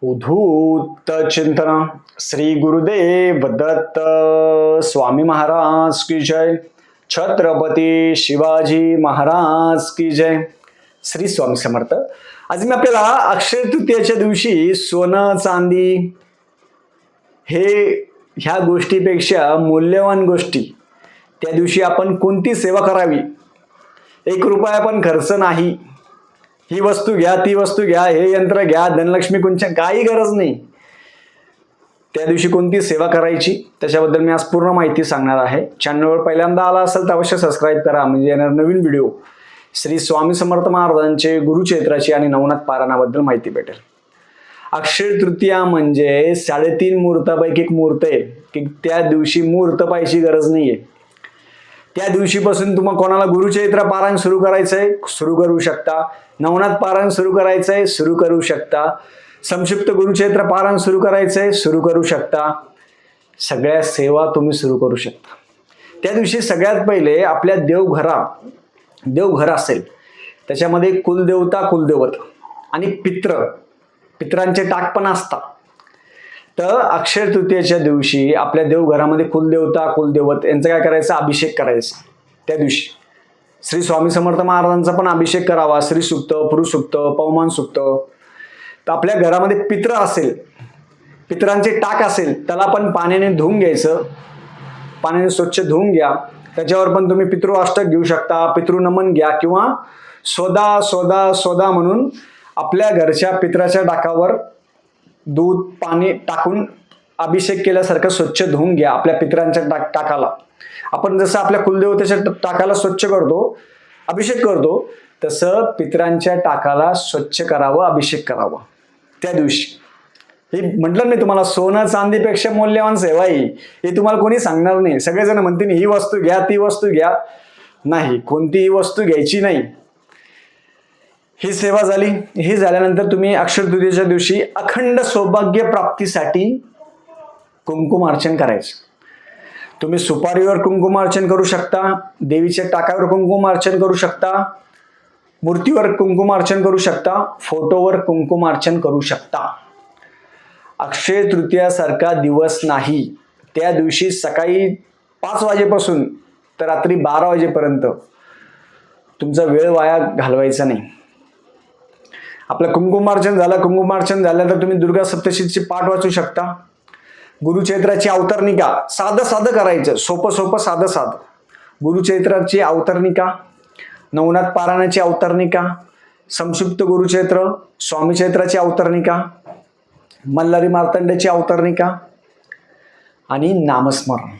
उद्धूत चिंतन श्री गुरुदेव दत्त स्वामी महाराज की जय. छत्रपती शिवाजी महाराज की जय. श्री स्वामी समर्थ. आज मी आपल्याला अक्षय तृतीयेच्या दिवशी सोनं चांदी हे ह्या गोष्टीपेक्षा मूल्यवान गोष्टी त्या दिवशी आपण कोणती सेवा करावी. 1 रुपया पण खर्च नाही. ही वस्तू घ्या, ती वस्तू घ्या, हे यंत्र घ्या, धनलक्ष्मी कुंचन, काही गरज नाही. त्या दिवशी कोणती सेवा करायची त्याच्याबद्दल मी आज पूर्ण माहिती सांगणार आहे. चॅनलवर पहिल्यांदा आला असेल तर अवश्य सबस्क्राईब करा, म्हणजे येणार नवीन व्हिडिओ श्री स्वामी समर्थ महाराजांचे गुरुचैत्राची आणि नवनाथ पारायणाबद्दल माहिती भेटेल. अक्षय तृतीया म्हणजे 3.5 मुहूर्तापैकी एक मुहूर्त आहे की त्या दिवशी मुहूर्त पाहायची गरज नाहीये. त्या दिवशीपासून तुम्हाला कोणाला गुरुचैत्र पारायण सुरू करायचंय सुरू करू शकता. नवनाथ पारायण सुरू करायचंय सुरू करू शकता. संक्षिप्त गुरुचैत्र पारायण सुरू करायचंय सुरू करू शकता. सगळ्या सेवा तुम्ही सुरू करू शकता. त्या दिवशी सगळ्यात पहिले आपल्या देवघर असेल त्याच्यामध्ये कुलदेवता कुलदैवत आणि पित्रांचे टाक पण असतात. तर अक्षय तृतीयेच्या दिवशी आपल्या देवघरामध्ये कुलदेवता कुलदैवत यांचा काय करायचं, अभिषेक करायचा. त्या दिवशी श्री स्वामी समर्थ महाराजांचा पण अभिषेक करावा. श्री सुक्त, पुरुषसुक्त, पवमान सुक्त. तर आपल्या घरामध्ये पित्र असेल, पित्रांचे टाक असेल, त्याला पण पाण्याने धुवून घ्यायचं. पाण्याने स्वच्छ धुवून घ्या. त्याच्यावर पण तुम्ही पितृअष्टक घेऊ शकता, पितृनमन घ्या किंवा स्वदा स्वदा स्वदा म्हणून आपल्या घरच्या पित्राच्या टाकावर दूध पाणी टाकून अभिषेक केल्यासारखं स्वच्छ धुवून घ्या. आपल्या पित्रांच्या टाकाला आपण जसं आपल्या कुलदेवतेच्या टाकाला स्वच्छ करतो, अभिषेक करतो, तसं पित्रांच्या टाकाला स्वच्छ करावं, अभिषेक करावा. त्या दिवशी हे म्हटलं नाही तुम्हाला, सोनं चांदीपेक्षा मूल्यवान सेवा आहे हे तुम्हाला कोणी सांगणार नाही. सगळेजण म्हणतील ही वस्तू घ्या, ती वस्तू घ्या. नाही, कोणतीही वस्तू घ्यायची नाही. ही सेवा झाली. ही झाल्यानंतर तुम्ही अक्षय तृतीयेच्या दिवशी अखंड सौभाग्य प्राप्तीसाठी कुंकुमार्चन करायचं. तुम्ही सुपारीवर कुंकुमार्चन करू शकता, देवीच्या टाकावर कुंकुमार्चन करू शकता, मूर्तीवर कुंकुमार्चन करू शकता, फोटोवर कुंकुमार्चन करू शकता. अक्षय तृतीयासारखा दिवस नाही. त्या दिवशी सकाळी 5 वाजेपासून तर रात्री 12 वाजेपर्यंत तुमचा वेळ वाया घालवायचा नाही. आपलं कुंकुमार्चन झाल्यानंतर तुम्ही दुर्गा सप्तशतीचे पाठ वाचू शकता. गुरुचैत्राची अवतरणिका साधं करायचं, सोपं साधं. गुरुचैत्राची अवतरणिका, नवनाथ पारायणाची अवतरणिका, संक्षिप्त गुरुचैत्र, स्वामी चैत्राची अवतरणिका, मल्हारी मार्तंड्याची अवतरणिका आणि नामस्मरण.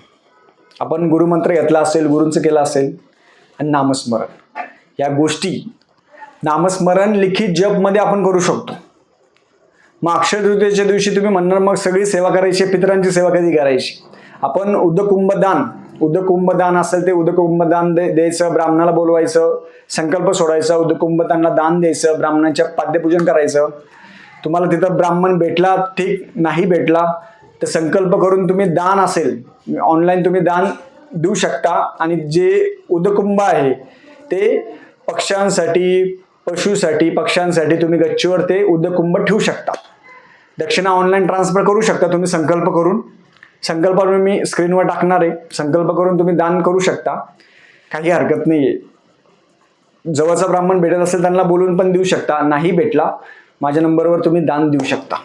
आपण गुरुमंत्र घेतला असेल, गुरूंचं केलं असेल, आणि नामस्मरण. या गोष्टी नामस्मरण लिखित जप मध्ये आपण करू शकतो. मग अक्षय तृतीयेच्या दिवशी तुम्ही म्हणणार मग सगळी सेवा करायची, पितरांची सेवा कधी करायची. आपण उदकुंभदान असेल ते उदकुंभदान द्यायचं, ब्राह्मणाला बोलवायचं, संकल्प सोडायचा, उदकुंभदानला दान द्यायचं, ब्राह्मणांच्या पाद्यपूजन करायचं. तुम्हाला तिथं ब्राह्मण भेटला ठीक, नाही भेटला तर संकल्प करून तुम्ही दान असेल ऑनलाईन तुम्ही दान देऊ शकता. आणि जे उदकुंभ आहे ते पक्ष्यांसाठी, पशुसाठी तुम्ही गच्चीवर ते उदकुंभ ठेवू शकता. दक्षिणा ऑनलाईन ट्रान्सफर करू शकता तुम्ही संकल्प करून. संकल्प मी स्क्रीनवर टाकणार आहे. संकल्प करून तुम्ही दान करू शकता, काही हरकत नाहीये. जवळचा ब्राह्मण भेटत असेल त्यांना बोलून पण देऊ शकता. नाही भेटला माझ्या नंबरवर तुम्ही दान देऊ शकता.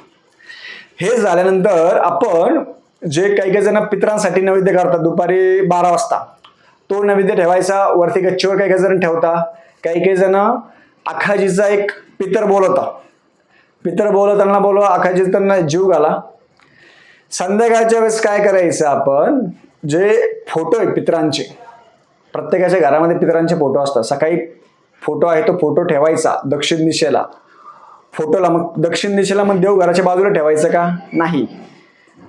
हे झाल्यानंतर आपण जे काही जण पितरांसाठी नैवेद्य करतात दुपारी 12 वाजता, तो नैवेद्य ठेवायचा वरती गच्चीवर. काही जण ठेवता, काही जण आखाजीचा एक पितर बोलवताना बोलवा, आखाजी त्यांना जीव घाला. संध्याकाळच्या वेळेस काय करायचं, आपण जे फोटो आहे पितरांचे, प्रत्येकाच्या घरामध्ये पितरांचे फोटो असतात. सकाळी फोटो आहे तो फोटो ठेवायचा दक्षिण दिशेला. फोटोला मग दक्षिण दिशेला मग देवघराच्या बाजूला ठेवायचं का, नाही,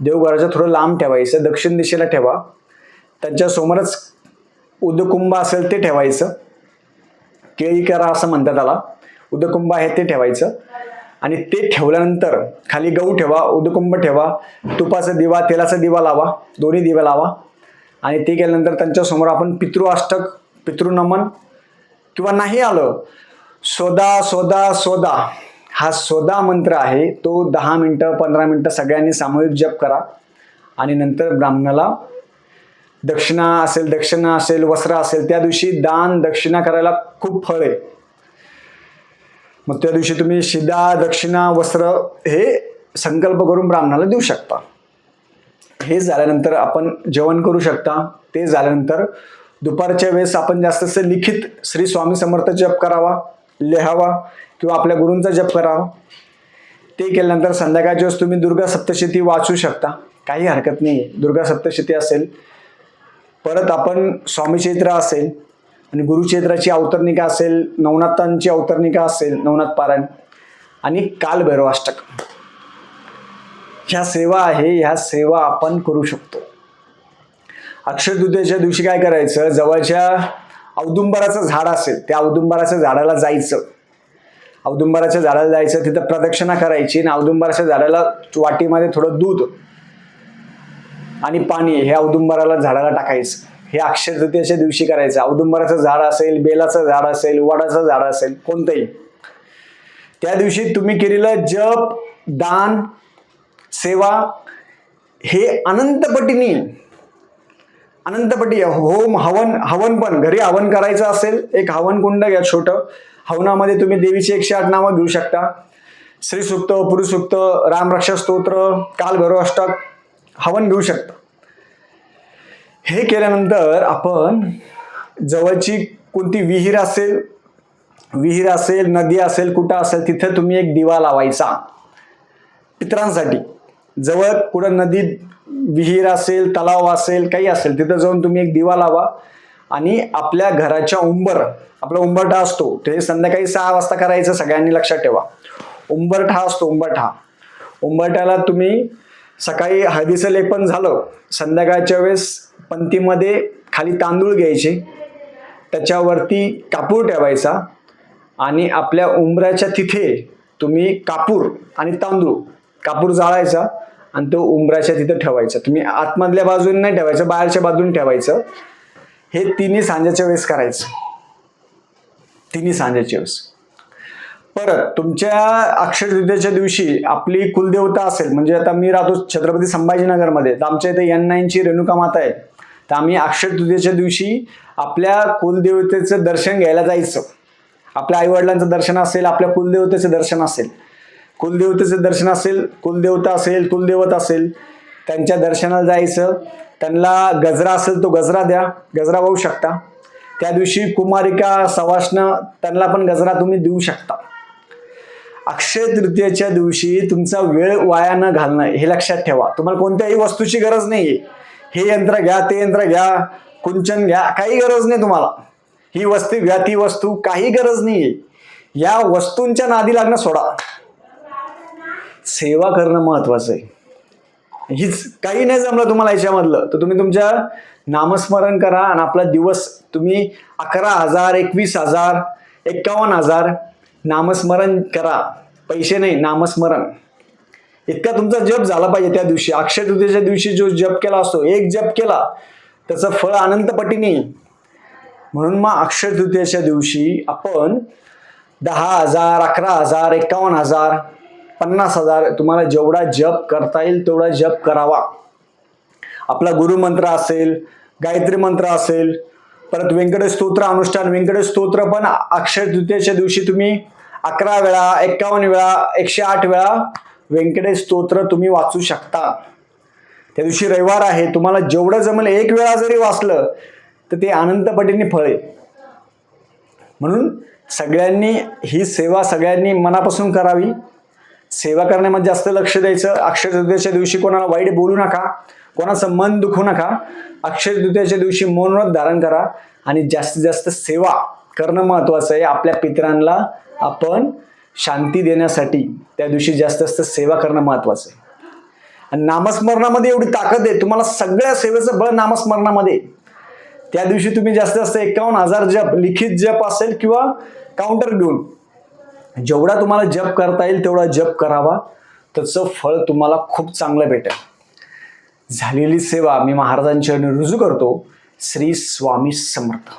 देवघराच्या थोडं लांब ठेवायचं, दक्षिण दिशेला ठेवा. त्यांच्या समोरच उदकुंभ असेल ते ठेवायचं. केळीकरा असं म्हणतात त्याला, उदकुंभ आहे ते ठेवायचं. आणि ते ठेवल्यानंतर खाली गहू ठेवा, उदकुंभ ठेवा, तुपाचा दिवा, तेलाचा दिवा लावा, दोन्ही दिवा लावा. आणि ते केल्यानंतर त्यांच्या समोर आपण पितृअष्टक, पितृनमन किंवा नाही आलं स्वदा हा स्वदा मंत्र आहे तो 10 मिनिटं 15 मिनिटं सगळ्यांनी सामूहिक जप करा आणि नंतर ब्राह्मणाला दक्षिणा असेल वस्त्र असेल, त्या दिवशी दान दक्षिणा करायला खूप फळ आहे. मग त्या दिवशी तुम्ही शिदा दक्षिणा वस्त्र हे संकल्प करून ब्राह्मणाला देऊ शकता. हे झाल्यानंतर आपण जेवण करू शकता. ते झाल्यानंतर दुपारच्या वेळेस आपण जास्त लिखित श्री स्वामी समर्थ जप करावा, लिहावा किंवा आपल्या गुरूंचा जप करावा. ते केल्यानंतर संध्याकाळच्या वेळेस तुम्ही दुर्गा सप्तशती वाचू शकता, काही हरकत नाही. दुर्गा सप्तशती असेल, परत आपण स्वामी चैत्र असेल आणि गुरुचैत्राची अवतरनिका असेल, नवनाथांची अवतरनिका असेल, नवनाथ पारायण आणि कालभैरवाष्टक, ह्या सेवा आहे, ह्या सेवा आपण करू शकतो. अक्षय तृतीयेच्या दिवशी काय करायचं, जवळच्या औदुंबराचं झाड असेल त्या औदुंबराच्या झाडाला जायचं. औदुंबराच्या झाडाला जायचं, तिथं प्रदक्षिणा करायची आणि औदुंबराच्या झाडाला वाटीमध्ये थोडं दूध आणि पाणी हे औदुंबराला झाडाला टाकायचं. हे अक्षय तृतीयेच्या दिवशी करायचं. औदुंबराचं झाड असेल, बेलाचं झाड असेल, वडाचं झाड असेल, कोणतंही, त्या दिवशी तुम्ही केलेलं जप दान सेवा हे अनंतपटीने होम हवन पण घरी हवन करायचं असेल, एक हवन कुंड घ्या छोटं. हवनामध्ये तुम्ही देवीची 108 नावं घेऊ शकता. श्री सूक्त, पुरुष सूक्त, रामरक्षा स्तोत्र, कालभैरवाष्टक हवन घेऊ शकता. हे केल्यानंतर आपण जवळची कोणती विहीर असेल नदी असेल कुठं असेल तिथं तुम्ही एक दिवा लावायचा पितरांसाठी. जवळ कुठं नदी विहीर असेल तलाव असेल काही असेल तिथं जाऊन तुम्ही एक दिवा लावा आणि आपल्या घराच्या आपला उंबरठा असतो ते संध्याकाळी 6 वाजता करायचं. सगळ्यांनी लक्षात ठेवा, उंबरठा असतो उंबरठ्याला तुम्ही सकाळी हळदीचं लेपन झालं, संध्याकाळच्या वेळेस पंथीमध्ये खाली तांदूळ घ्यायचे, त्याच्यावरती कापूर ठेवायचा आणि आपल्या उंबऱ्याच्या तिथे तुम्ही कापूर आणि कापूर जाळायचा आणि तो उंबऱ्याच्या तिथे ठेवायचा. तुम्ही आतमधल्या बाजूने नाही ठेवायचं, बाहेरच्या बाजूने ठेवायचं. हे तिन्ही सांजेच्या वेळेस करायचं, तिन्ही सांजेच्या वेळेस. परत तुमच्या अक्षय तृतीयेच्या दिवशी आपली कुलदेवता असेल, म्हणजे आता मी राहतो छत्रपती संभाजीनगरमध्ये, तर आमच्या इथे N9 रेणुका माता आहे, तर आम्ही अक्षय तृतीयेच्या दिवशी आपल्या कुलदेवतेचं दर्शन घ्यायला जायचं. आपल्या आईवडिलांचं दर्शन असेल, आपल्या कुलदेवतेचं दर्शन असेल, कुलदेवता असेल कुलदेवत असेल त्यांच्या दर्शनाला जायचं. त्यांना गजरा असेल तो गजरा द्या, गजरा वाहू शकता. त्या दिवशी कुमारिका सवाष्ण त्यांना पण गजरा तुम्ही देऊ शकता. अक्षय तृतीयेच्या दिवशी तुमचा वेळ वाया न घालणं हे लक्षात ठेवा. तुम्हाला कोणत्याही वस्तूची गरज नाहीये, हे यंत्र घ्या ते यंत्र घ्या कुंचन घ्या, काही गरज नाही तुम्हाला. ही वस्तू घ्या ती वस्तू, काही गरज नाहीये. या वस्तूंच्या नादी लागणं सोडा, सेवा करणं महत्वाचं आहे. हीच काही नाही जमलं तुम्हाला याच्यामधलं तर तुम्ही तुमच्या नामस्मरण करा आणि आपला दिवस तुम्ही 11,000 21,000 51,000 नामस्मरण करा. पैसे नाही, नामस्मरण इतका तुमचा जप झाला पाहिजे. त्या दिवशी अक्षय तृतीयेच्या दिवशी जो जप केला असतो, एक जप केला त्याचं फळ अनंत पटीने. म्हणून मग अक्षय तृतीयेच्या दिवशी आपण 10,000 11,000 51,000 50,000 तुम्हाला जेवढा जप करता येईल तेवढा जप करावा. आपला गुरुमंत्र असेल, गायत्री मंत्र असेल, परत व्यंकटेश स्तोत्र अनुष्ठान, व्यंकटेश स्तोत्र पण अक्षय तृतीयेच्या दिवशी तुम्ही 11 वेळा 51 वेळा 108 वेळा व्यंकटेश स्तोत्र तुम्ही वाचू शकता. त्या दिवशी रविवार आहे, तुम्हाला जेवढं जमेल 1 वेळा जरी वाचलं तर ते अनंत पटीने फळ आहे. म्हणून सगळ्यांनी ही सेवा सगळ्यांनी मनापासून करावी. सेवा करण्यामध्ये जास्त लक्ष द्यायचं. अक्षय तृतीयेच्या दिवशी कोणाला वाईट बोलू नका, कोणाचं मन दुखवू नका. अक्षय तृतीयेच्या दिवशी मौनव्रत धारण करा आणि जास्तीत जास्त सेवा करणं महत्वाचं आहे. आपल्या पितरांना आपण शांती देण्यासाठी त्या दिवशी जास्तीत जास्त सेवा करणं महत्वाचं आहे. आणि नामस्मरणामध्ये एवढी ताकद आहे, तुम्हाला सगळ्या सेवेचं बळ नामस्मरणामध्ये. त्या दिवशी तुम्ही जास्तीत जास्त 51,000 जप, लिखित जप असेल किंवा काउंटर घेऊन जेवढा तुम्हाला जप करता येईल तेवढा जप करावा. त्याचं फळ तुम्हाला खूप चांगलं भेटेल. झालेली सेवा मी महाराजांच्या रुजू करतो. श्री स्वामी समर्थ.